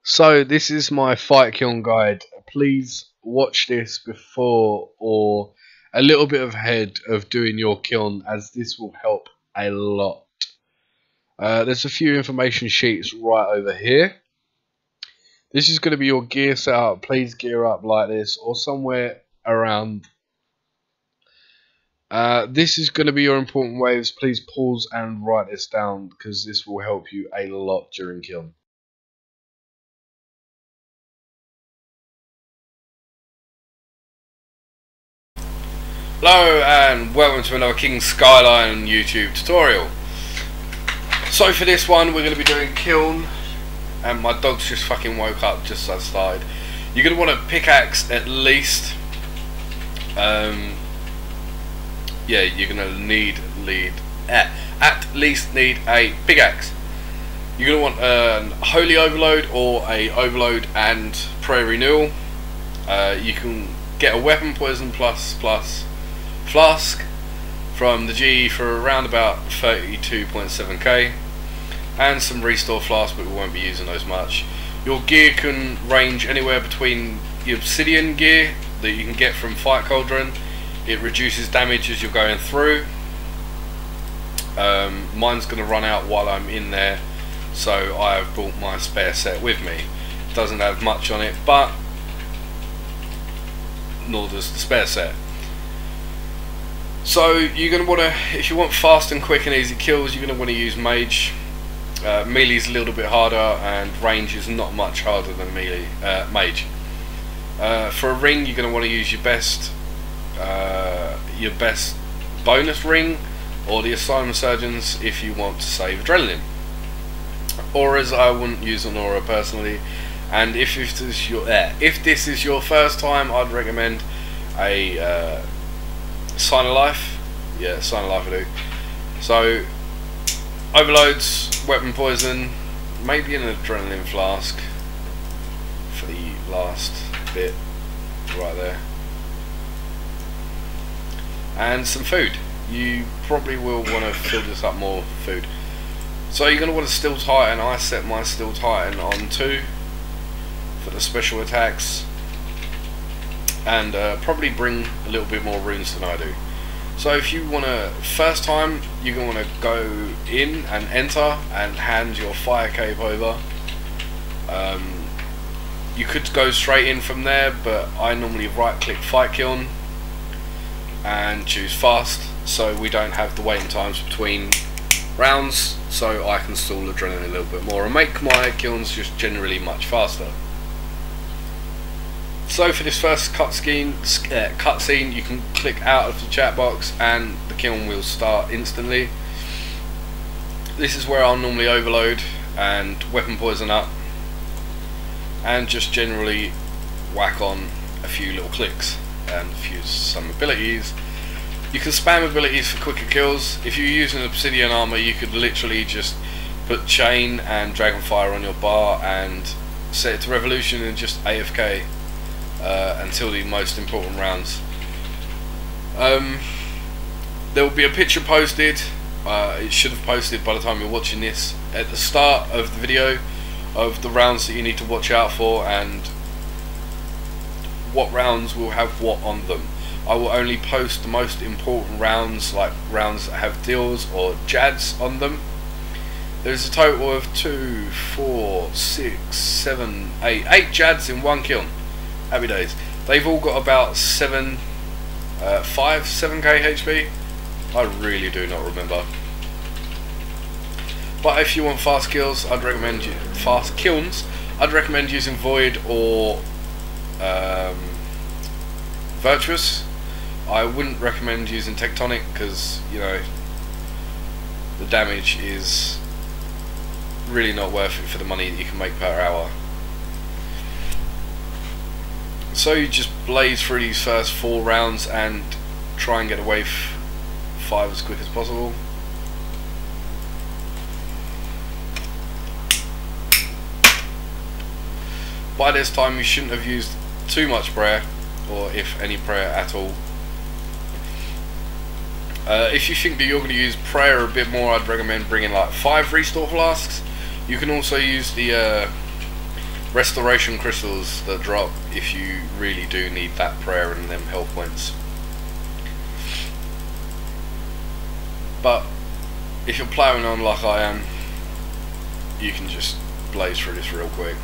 So this is my Fight Kiln guide. Please watch this before or a little bit ahead of doing your kiln, as this will help a lot. There's a few information sheets right over here. This is going to be your gear setup. Please gear up like this or somewhere around. This is going to be your important waves. Please pause and write this down, because this will help you a lot during kiln. Hello and welcome to another King Skyline YouTube tutorial. So for this one we're going to be doing kiln, and my dog's just fucking woke up just as I started. You're going to want a pickaxe at least. Yeah, you're going to at least need a pickaxe. You're going to want a holy overload or a overload and prayer renewal. You can get a weapon poison plus flask from the GE for around about 32.7k, and some restore flasks, but we won't be using those much. Your gear can range anywhere between the obsidian gear that you can get from Fight Cauldron. It reduces damage as you're going through. Mine's going to run out while I'm in there, so I've brought my spare set with me. It doesn't have much on it, but nor does the spare set. So you're going to want to, if you want fast and quick and easy kills, you're going to want to use Mage. Melee's a little bit harder, and range is not much harder than Mage. For a ring, you're going to want to use your best bonus ring, or the Assignment Surgeons if you want to save adrenaline. Auras, I wouldn't use an aura personally, and if this is your first time, I'd recommend a Sign of Life. Yeah, Sign of Life I do. So overloads, weapon poison, maybe an adrenaline flask for the last bit right there, and some food. You probably will want to fill this up more food. So you're going to want a Steel Titan. I set my Steel Titan on 2 for the special attacks, and probably bring a little bit more runes than I do. So if you want to, first time, you're going to want to go in and enter and hand your fire cape over. You could go straight in from there, but I normally right click Fight Kiln and choose fast, so we don't have the waiting times between rounds, so I can stall adrenaline a little bit more and make my kilns just generally much faster. So for this first cutscene, you can click out of the chat box and the kiln will start instantly. This is where I'll normally overload and weapon poison up, and just generally whack on a few little clicks and fuse some abilities. You can spam abilities for quicker kills. If you're using obsidian armor, you could literally just put chain and dragonfire on your bar and set it to revolution and just AFK until the most important rounds. There will be a picture posted, it should have posted by the time you're watching this, at the start of the video, of the rounds that you need to watch out for and what rounds will have what on them. I will only post the most important rounds, like rounds that have dills or jads on them. There's a total of 2, 4, 6, 7, 8 jads in one kiln. Happy days. They've all got about 7k HP. I really do not remember. But if you want fast kills, I'd recommend fast kilns. I'd recommend using Void or Virtuous. I wouldn't recommend using Tectonic, because you know the damage is really not worth it for the money that you can make per hour. So you just blaze through these first 4 rounds and try and get away 5 as quick as possible. By this time you shouldn't have used too much prayer, or if any prayer at all. If you think that you're going to use prayer a bit more, I'd recommend bringing like 5 restore flasks. You can also use the restoration crystals that drop if you really do need that prayer and them health points. But if you're ploughing on like I am, you can just blaze through this real quick.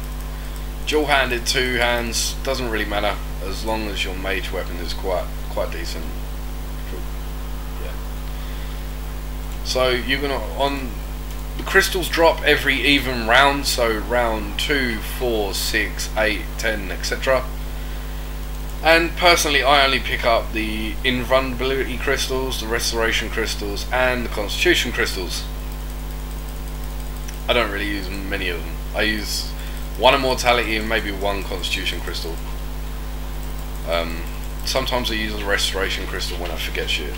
Dual handed, 2 hands, doesn't really matter as long as your mage weapon is quite decent. Yeah. So you're gonna, on the crystals drop every even round, so round 2, 4, 6, 8, 10, etc. And personally I only pick up the invulnerability crystals, the restoration crystals and the constitution crystals. I don't really use many of them. I use 1 immortality and maybe 1 constitution crystal. Sometimes I use a restoration crystal when I forget shit,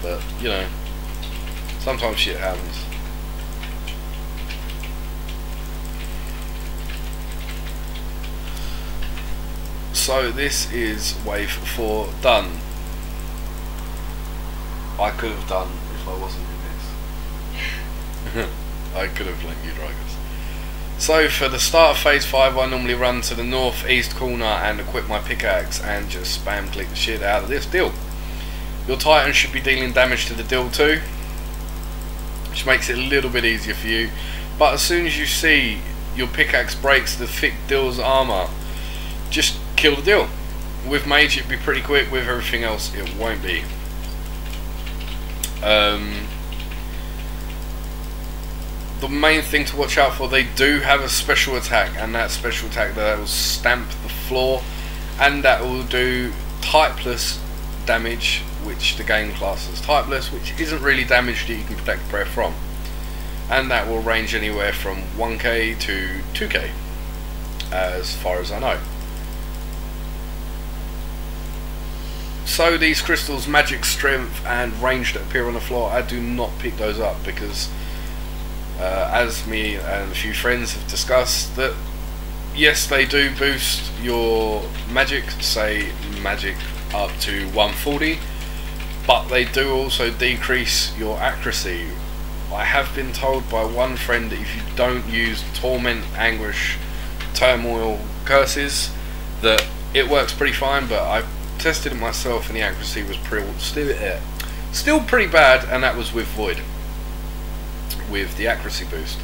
but you know, sometimes shit happens. So this is wave 4 done. I could have done if I wasn't in this. I could have blanked you dragons. So for the start of phase 5 I normally run to the northeast corner and equip my pickaxe and just spam click the shit out of this dill. Your titan should be dealing damage to the dill too, which makes it a little bit easier for you. But as soon as you see your pickaxe breaks the thick dill's armour, just kill the dill. With mage it'd be pretty quick, with everything else it won't be. The main thing to watch out for, they do have a special attack, and that special attack that will stamp the floor, and that will do typeless damage, which the game classes typeless, which isn't really damage that you can protect prayer from, and that will range anywhere from 1k to 2k as far as I know. So these crystals, magic strength and range that appear on the floor, I do not pick those up because as me and a few friends have discussed, that yes, they do boost your magic, say magic up to 140, but they do also decrease your accuracy. I have been told by one friend that if you don't use torment, anguish, turmoil, curses, that it works pretty fine, but I tested it myself and the accuracy was still pretty bad, and that was with void, with the accuracy boost.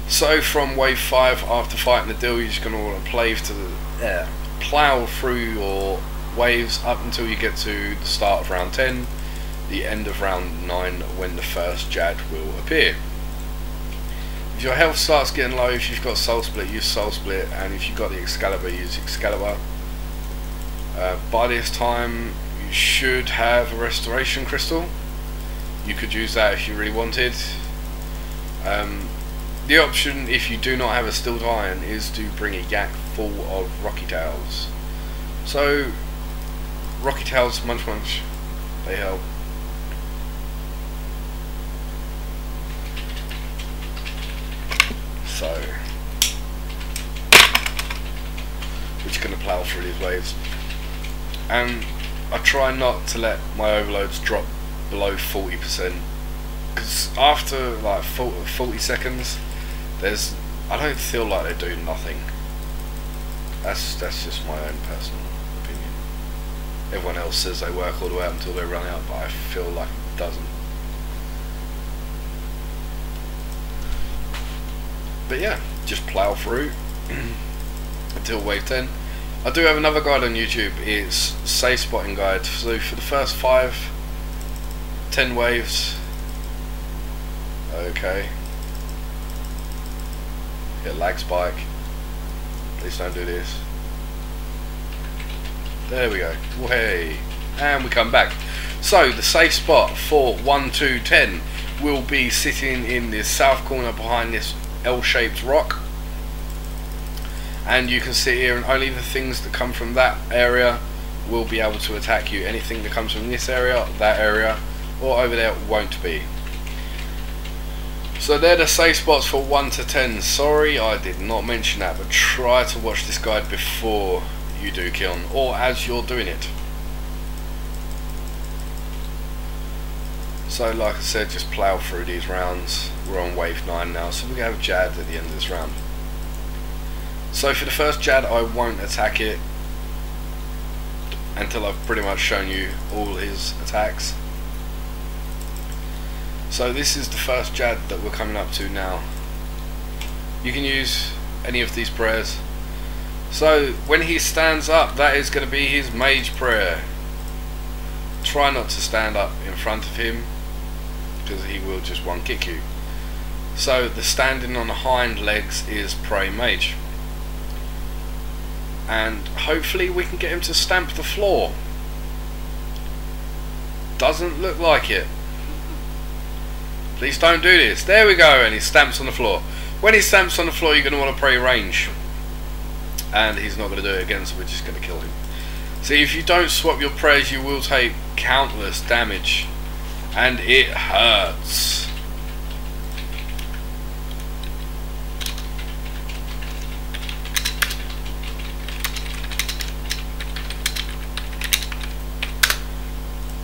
So from wave 5, after fighting the dill, you're just going to want to plough through your waves up until you get to the start of round 10, the end of round 9, when the first Jad will appear. If your health starts getting low, if you've got soul split, use soul split, and if you've got the Excalibur, use Excalibur. By this time you should have a restoration crystal. You could use that if you really wanted. The option, if you do not have a steel iron, is to bring a yak full of rocky tails. So rocky tails, munch, they help. So we're just going to plough through these waves, and I try not to let my overloads drop below 40%, because after like 40 seconds I don't feel like they do nothing. That's just my own personal opinion. Everyone else says they work all the way up until they run out, but I feel like it doesn't. But yeah, just plough through until wave 10. I do have another guide on YouTube, it's safe spotting guide. So for the first 10 waves, okay, get lag spike, please don't do this, there we go, hey, and we come back. So the safe spot for 1, 2, 10 will be sitting in the south corner behind this L-shaped rock, and you can sit here and only the things that come from that area will be able to attack you. Anything that comes from this area, that area, or over there won't be. So they're the safe spots for 1 to 10. Sorry I did not mention that, but try to watch this guide before you do kiln, or as you're doing it. So like I said, just plough through these rounds. We're on wave 9 now, so we're going to have Jad at the end of this round. So for the first Jad, I won't attack it until I've pretty much shown you all his attacks. So this is the first Jad that we're coming up to now. You can use any of these prayers. So when he stands up, that is going to be his mage prayer. Try not to stand up in front of him, because he will just one kick you. So the standing on the hind legs is pray mage. And hopefully we can get him to stamp the floor. Doesn't look like it. Please don't do this. There we go, and he stamps on the floor. When he stamps on the floor, you're going to want to pray range. And he's not going to do it again, so we're just going to kill him. See, if you don't swap your prayers, you will take countless damage. And it hurts.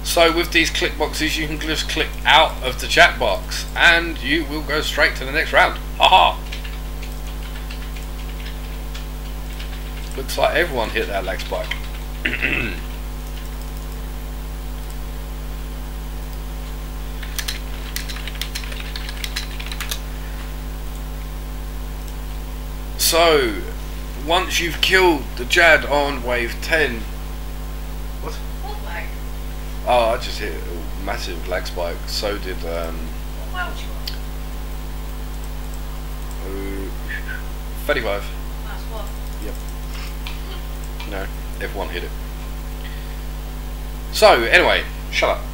So with these click boxes, you can just click out of the chat box and you will go straight to the next round. Haha! Looks like everyone hit that lag spike. So, once you've killed the Jad on wave 10... What? What lag? Oh, I just hit a massive lag spike. So did... What world you on? 35. That's what? Yep. No, everyone hit it. So, anyway, shut up.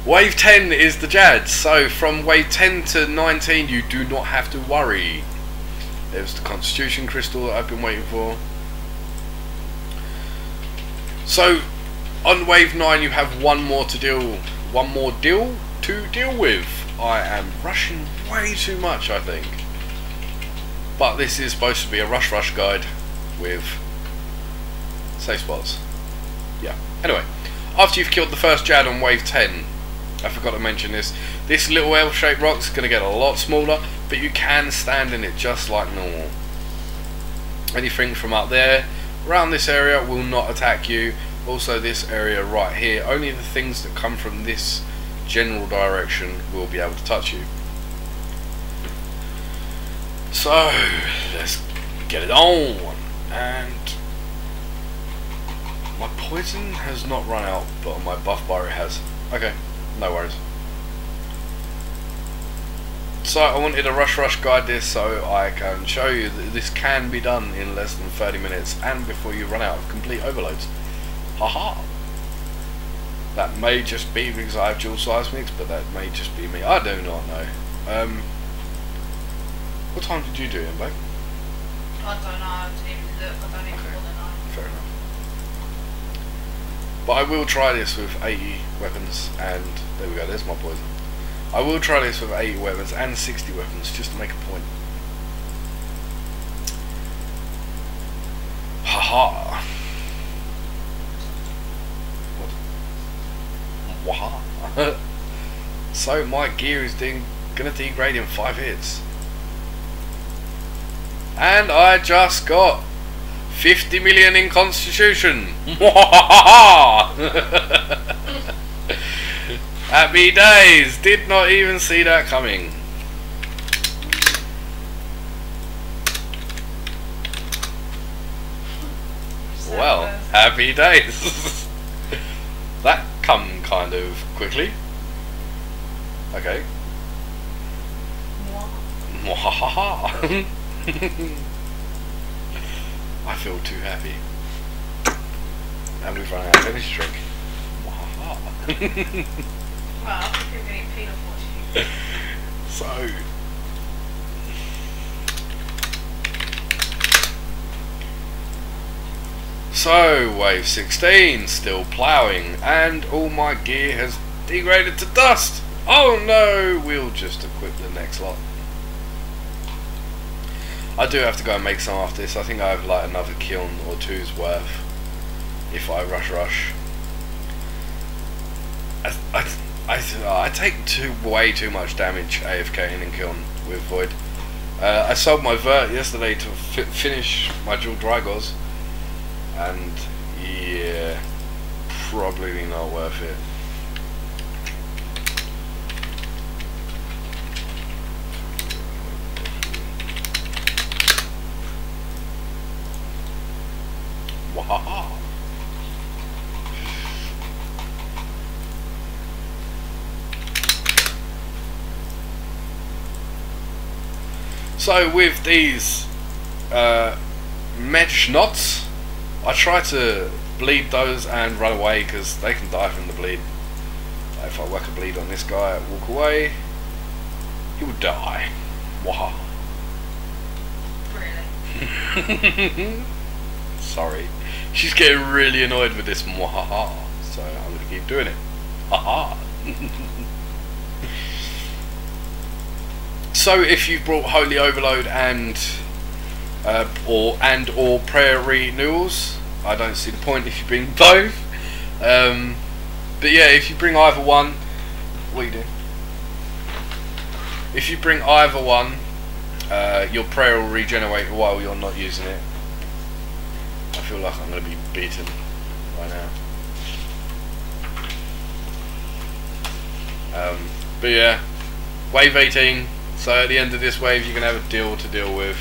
Wave 10 is the Jad. So, from wave 10 to 19, you do not have to worry. There's the Constitution Crystal that I've been waiting for. So, on wave 9 you have one more to deal with. I am rushing way too much, I think. But this is supposed to be a rush guide with safe spots. Yeah. Anyway, after you've killed the first Jad on wave 10, I forgot to mention this. This little L-shaped rock is going to get a lot smaller, but you can stand in it just like normal. Anything from up there, around this area, will not attack you. Also this area right here, only the things that come from this general direction will be able to touch you. So, let's get it on. And my poison has not run out, but on my buff bar it has. Okay, no worries. So I wanted to rush guide this so I can show you that this can be done in less than 30 minutes and before you run out of complete overloads. Haha! That may just be because I have dual seismics, but that may just be me. I do not know. What time did you do it, Blake? I don't know, I didn't even look, I don't even want to know. Fair enough. But I will try this with 80 weapons, and there we go, there's my poison. I will try this with 80 weapons and 60 weapons, just to make a point. Haha! Waha! So my gear is gonna degrade in 5 hits. And I just got 50 million in Constitution. Happy days! Did not even see that coming. Well, happy days. That come kind of quickly. Okay. Mwahaha. I feel too happy. And we've run out of energy drink. Mwahaha. Well, I think you're getting paid off watching. So So, wave 16, still ploughing, and all my gear has degraded to dust. Oh no, we'll just equip the next lot. I do have to go and make some after this. I think I have like another kiln or two's worth if I rush. I take way too much damage AFKing in kiln with Void. I sold my vert yesterday to finish my dual Drygos, and yeah, probably not worth it. Wahaha. So with these mesh knots, I try to bleed those and run away because they can die from the bleed. If I work a bleed on this guy and walk away, he will die. Waha. Really? Sorry. She's getting really annoyed with this mwahaha, so I'm going to keep doing it. Haha. So if you've brought Holy Overload and or Prayer Renewals, I don't see the point if you bring both. But yeah, if you bring either one, what are you doing? If you bring either one, your prayer will regenerate while you're not using it. I feel like I'm going to be beaten right now. But yeah, wave 18. So at the end of this wave, you're going to have a deal to deal with.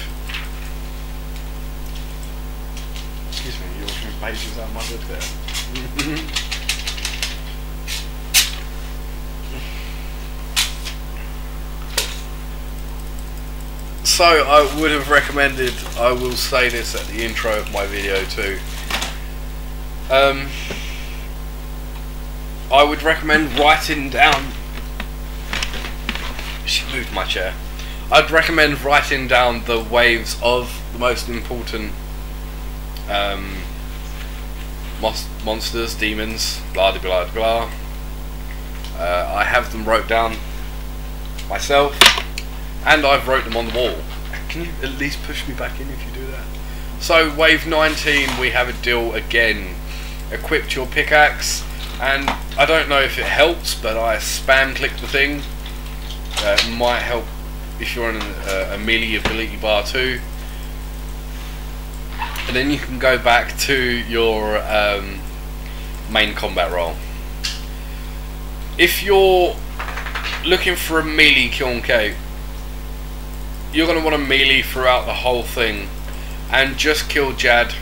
Excuse me, you're washing pages out of my book there. So I would have recommended, I will say this at the intro of my video too, I would recommend writing down, she moved my chair, I'd recommend writing down the waves of the most important monsters, demons, blah blah blah blah. I have them wrote down myself, and I've wrote them on the wall. Can you at least push me back in if you do that? So wave 19, we have a deal again. Equipped your pickaxe, and I don't know if it helps, but I spam click the thing. It might help if you're on a melee ability bar too. And then you can go back to your main combat role. If you're looking for a melee kiln cape, you're going to want to melee throughout the whole thing and just kill Jad.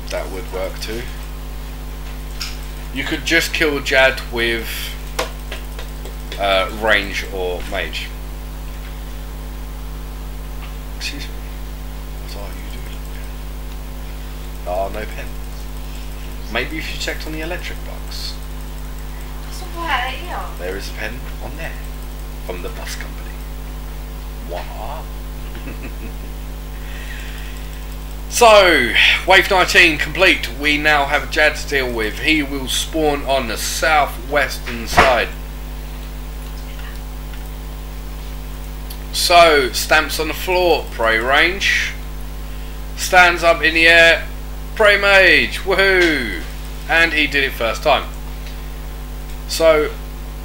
That would work too. You could just kill Jad with range or mage. Excuse me. What are you doing? Oh, no pen. Maybe if you checked on the electric box. There is a pen on there from the bus company. What? So, wave 19 complete. We now have a Jad to deal with. He will spawn on the southwestern side. So, stamps on the floor, pray range. Stands up in the air, pray mage, woohoo! And he did it first time. So,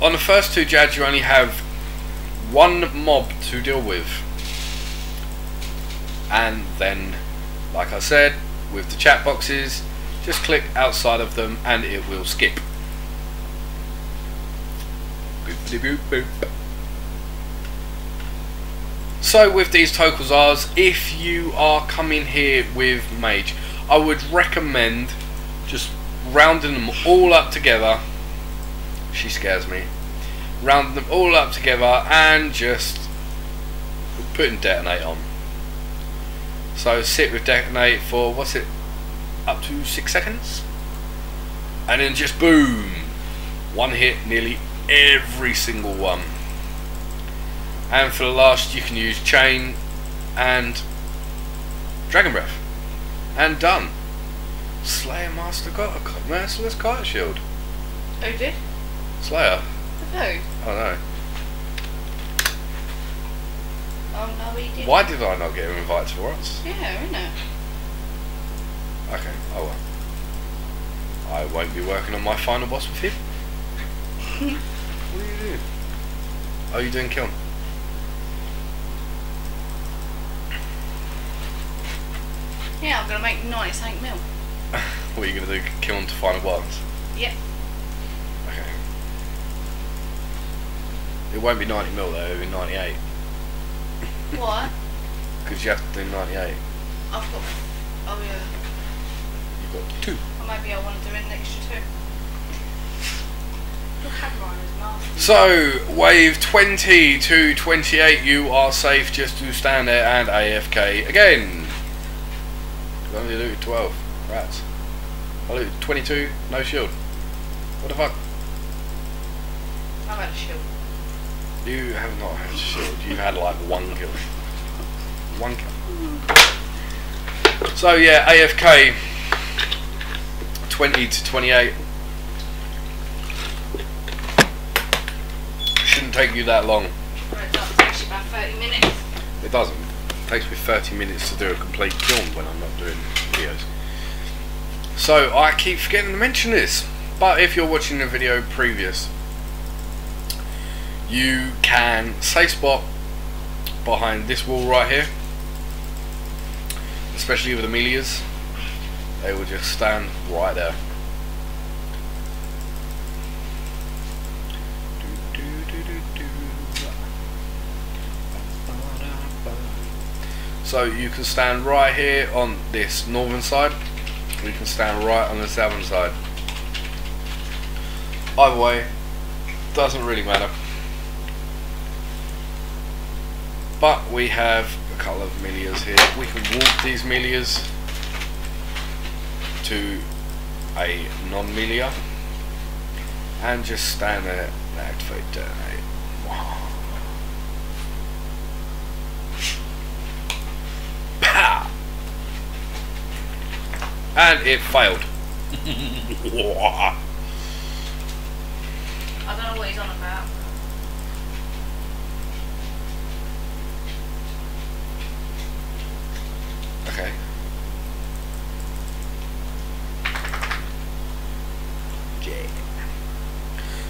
on the first two Jads you only have one mob to deal with. And then, like I said, with the chat boxes, just click outside of them and it will skip. Boop, boop, boop. So with these TokHaar-Xils, if you are coming here with mage, I would recommend just rounding them all up together. She scares me. Rounding them all up together and just putting detonate on. So sit with detonate for, what's it, up to 6 seconds? And then just boom, one hit nearly every single one. And for the last you can use chain and Dragon Breath. And done. Slayer Master got a merciless kite shield. Who did? Slayer? Who? I don't know. Oh no, he did. Why did I not get him invited for us? Yeah, isn't it? Okay, oh well. I won't be working on my final boss with him. What are you doing? Oh, you're doing Kiln. Yeah, I'm gonna make 98 mil. What are you gonna do? Kiln to final boss? Yep. Okay. It won't be 90 mil though, it'll be 98. What? Because you have to do 98. I've got. Oh yeah. You've got 2. Or maybe I want to do an extra 2. Your camera is nasty. So, wave 20 to 28, you are safe just to stand there and AFK again. I only looted 12. Rats. I looted 22, no shield. What the fuck? I've had a shield. You have not had a shield, you've had like 1 kill. 1 kill. So yeah, AFK 20 to 28. Shouldn't take you that long. Well, it does. Takes you about 30 minutes. It doesn't. It takes me 30 minutes to do a complete kiln when I'm not doing videos. So I keep forgetting to mention this, but if you're watching the video previous, you can safe spot behind this wall right here, especially with the melias. They will just stand right there. So you can stand right here on this northern side, or you can stand right on the southern side. Either way, doesn't really matter. But we have a couple of melias here. We can walk these melias to a non-melia and just stand there and activate detonate. Wow. Pow! And it failed. I don't know what he's on about. Okay. Yeah.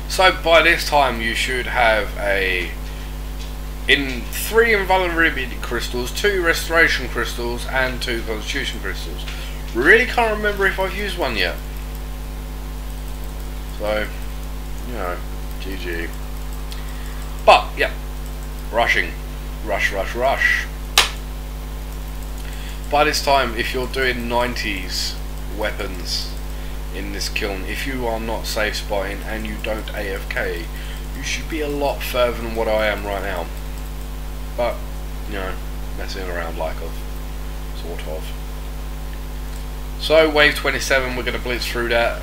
So by this time you should have in 3 invulnerability crystals, 2 restoration crystals and 2 constitution crystals. Really can't remember if I've used one yet. So, you know, GG. But, yeah, rushing. Rush. By this time, if you're doing 90s weapons in this kiln, if you are not safe spotting and you don't AFK, you should be a lot further than what I am right now. But, you know, messing around like sort of. So, wave 27, we're going to blitz through that.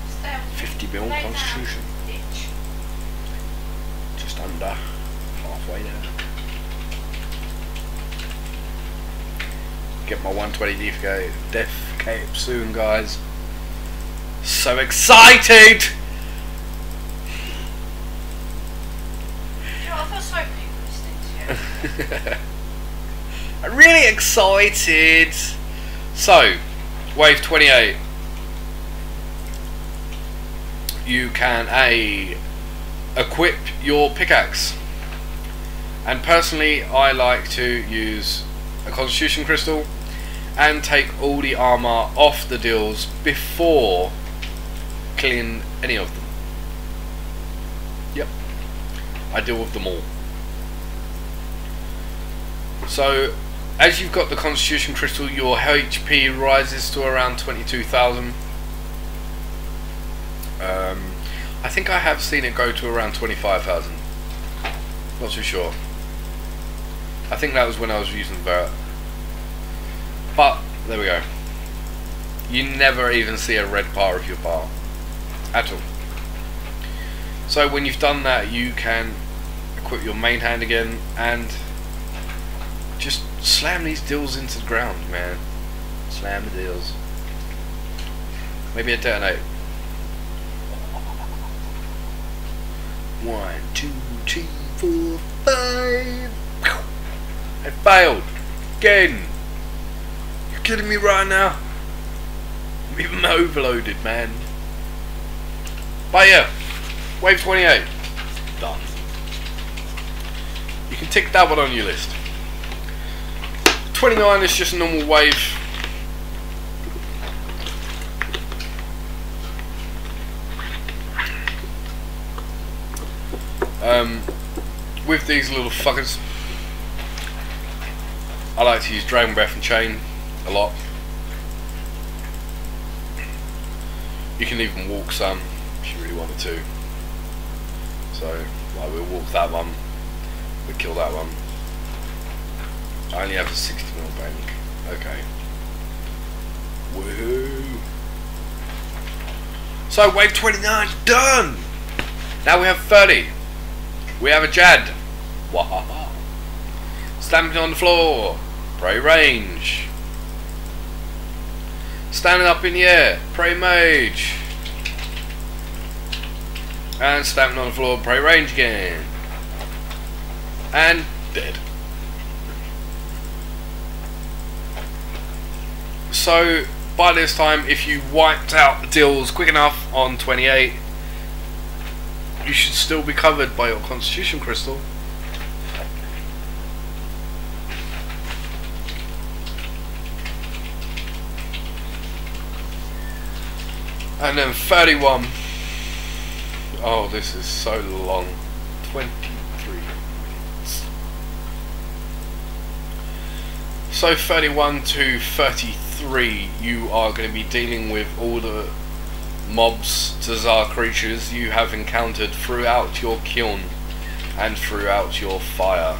Stay 50 mil lay down, constitution. bitch. Just under halfway there. Get my 120 death cape soon, guys. So excited! You know, I feel so listening to you. I'm really excited. So, wave 28. You can equip your pickaxe. And personally, I like to use a constitution crystal and take all the armor off the dills before killing any of them. Yep, I deal with them all. So as you've got the constitution crystal, your HP rises to around 22,000. I think I have seen it go to around 25,000. Not too sure. I think that was when I was using Vert. But there we go. You never even see a red bar of your bar at all. So when you've done that, you can equip your main hand again and just slam these dills into the ground, man. Slam the dills. Maybe a detonate. 1, 2, 3, 4, 5. I failed again. You kidding me right now? I'm even overloaded, man. But yeah, wave 28 done. You can tick that one on your list. 29 is just a normal wave. With these little fuckers, I like to use Dragon Breath and Chain a lot. You can even walk some if you really wanted to. So, like, we'll walk that one, we'll kill that one. I only have a 60mm bank. Okay. Woohoo! So, wave 29 is done! Now we have 30. We have a Jad. Wahaha. Stamping on the floor. Pray range. Standing up in the air. Pray mage. And stamping on the floor. Pray range again. And dead. So by this time, if you wiped out the dills quick enough on 28, you should still be covered by your Constitution Crystal. And then 31. Oh, this is so long. 23 minutes. So 31 to 33, you are going to be dealing with all the mobs, TokHaar creatures you have encountered throughout your kiln and throughout your fire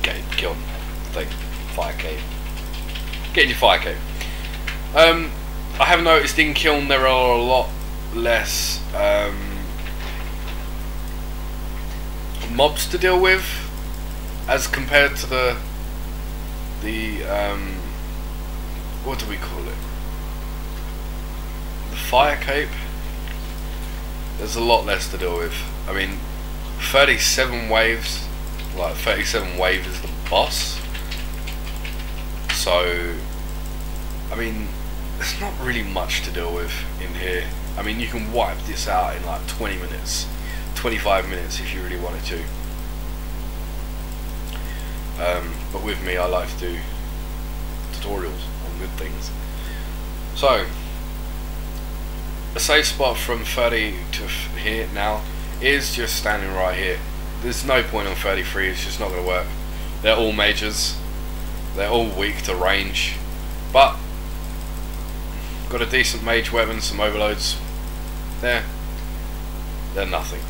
kiln thing. Fire cave. Get in your fire cave. I have noticed in kiln there are a lot less mobs to deal with as compared to the what do we call it? The fire cape. There's a lot less to deal with. I mean, 37 waves, like 37 wave is the boss. So, I mean, there's not really much to deal with in here. I mean, you can wipe this out in like 20 minutes, 25 minutes if you really wanted to. But with me, I like to do tutorials on good things. So, a safe spot from 30 to here now is just standing right here. There's no point on 33, it's just not going to work. They're all mages, they're all weak to range, but got a decent mage weapon, some overloads. They're nothing.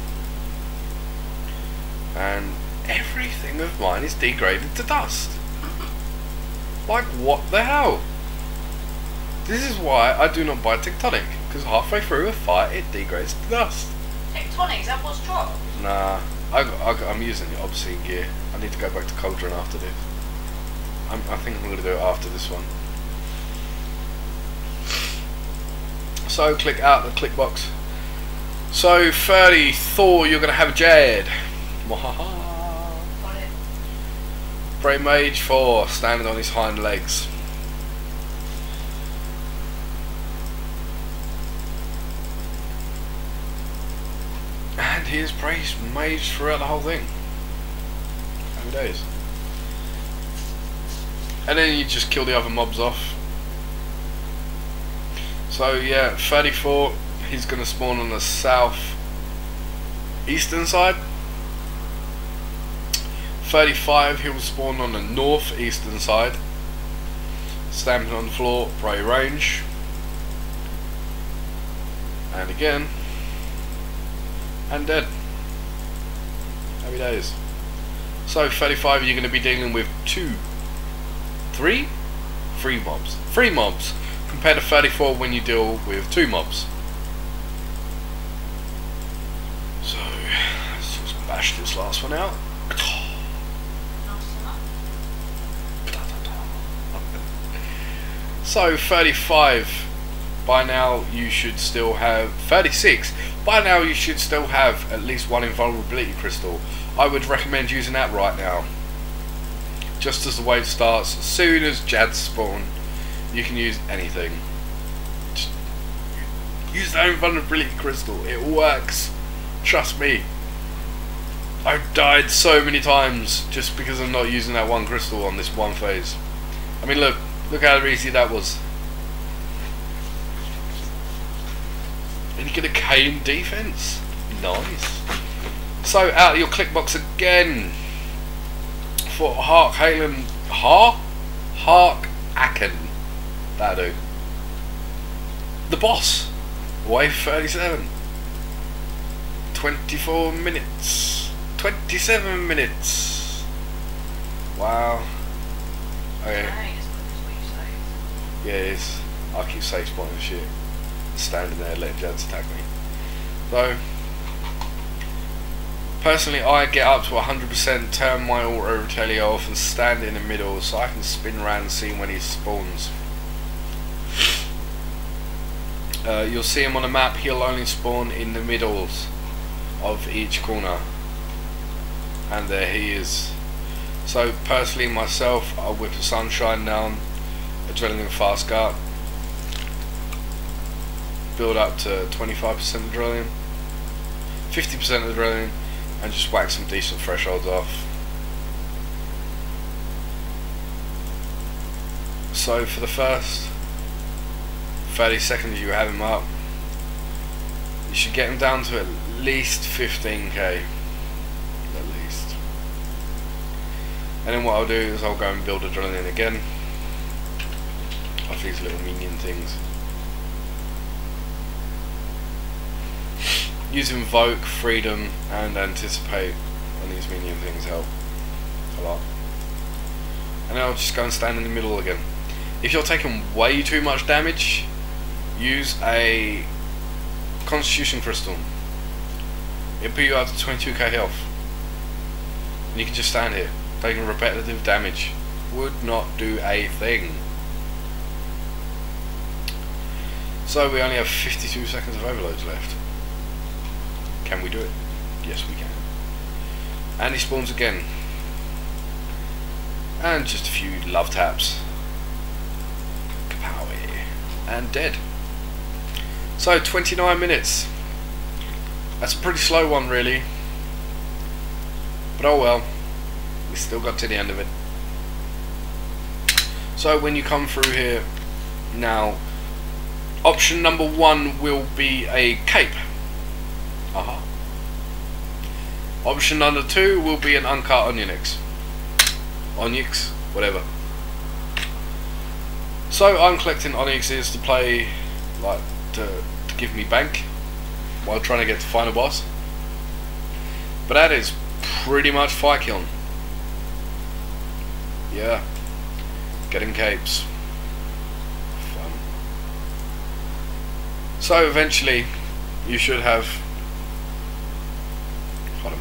And everything of mine is degraded to dust. Like, what the hell? This is why I do not buy Tectonic, because halfway through a fight it degrades to dust. Tectonic, is that what's dropped? Nah, I'm using the obscene gear. I need to go back to Cauldron after this. I think I'm going to do it after this one. So click out the click box. So 30 Thor, you're going to have a Jad. Mwahaha. Got it. Brave Mage 4, standing on his hind legs. And he is praised mage throughout the whole thing. Happy days. And then you just kill the other mobs off. So yeah, 34, he's going to spawn on the south eastern side. 35, he will spawn on the northeastern side. Stamping on the floor, prey range. And again. And dead. Happy days. So 35, you're going to be dealing with 3 mobs. 3 mobs. Compared to 34 when you deal with 2 mobs. bash this last one out. So 35. By now you should still have 36. By now you should still have at least one invulnerability crystal. I would recommend using that right now. Just as the wave starts, as soon as Jads spawn, you can use anything. Just use that invulnerability crystal. It works. Trust me. I've died so many times just because I'm not using that one crystal on this one phase. I mean, look how easy that was. And you get a K in defense. Nice. So out of your click box again for TokHaar-Kal-Xil. That'll do. The boss. Wave 37. 24 minutes. 27 minutes. Wow. Okay. Yeah, it is. I keep safe spotting the shit. Standing there letting Jads attack me. So, personally I get up to 100%, turn my auto retaliate off and stand in the middle so I can spin around and see when he spawns. You'll see him on the map. He'll only spawn in the middles of each corner. And there he is. So personally myself, I'll whip the sunshine down, adrenaline fast gut, build up to 25% adrenaline, 50% adrenaline, and just whack some decent thresholds off. So for the first 30 seconds you have him up, you should get him down to at least 15k, at least. And then what I'll do is I'll go and build adrenaline again off these little minion things. Use Invoke, Freedom and Anticipate on these minion things help a lot. And then I'll just go and stand in the middle again. If you're taking way too much damage, use a Constitution Crystal. It'll put you up to 22k health. And you can just stand here, taking repetitive damage. Would not do a thing. So we only have 52 seconds of overloads left. Can we do it? Yes we can. And he spawns again. And just a few love taps. Kapowie. And dead. So 29 minutes. That's a pretty slow one really. But oh well. We still got to the end of it. So when you come through here now, option number 1 will be a cape. Option number 2 will be an uncut onyx. Onyx, whatever. So I'm collecting onyxes to play, like to give me bank while trying to get to final boss. But that is pretty much Fight Kiln. Yeah, getting capes. Fun. So eventually you should have. Hold on.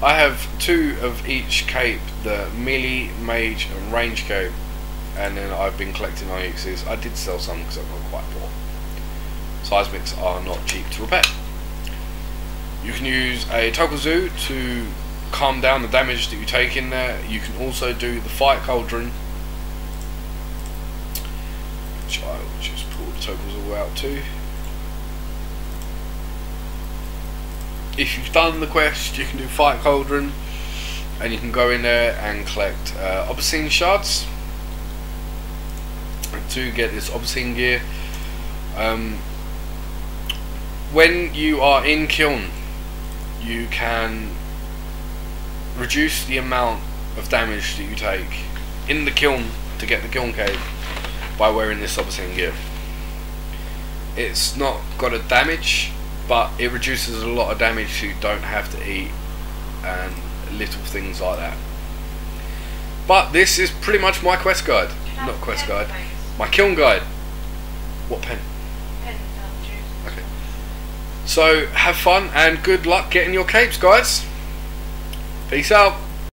I have 2 of each cape, the melee, mage and range cape, and then I've been collecting onyxes. I did sell some because I got quite poor. Seismics are not cheap to repair. You can use a TokHaar-Xil to calm down the damage that you take in there. You can also do the Fight Cauldron, which I will just pull the TokHaar-Xil out too. If you've done the quest, you can do Fight Cauldron, and you can go in there and collect obscene shards to get this obscene gear. When you are in kiln, you can reduce the amount of damage that you take in the kiln to get the kiln cave by wearing this obscene gear. It's not got a damage, but it reduces a lot of damage so you don't have to eat and little things like that. But this is pretty much my quest guide. Not quest guide, my kiln guide. What pen? Pen, okay. So have fun and good luck getting your capes, guys. Peace out.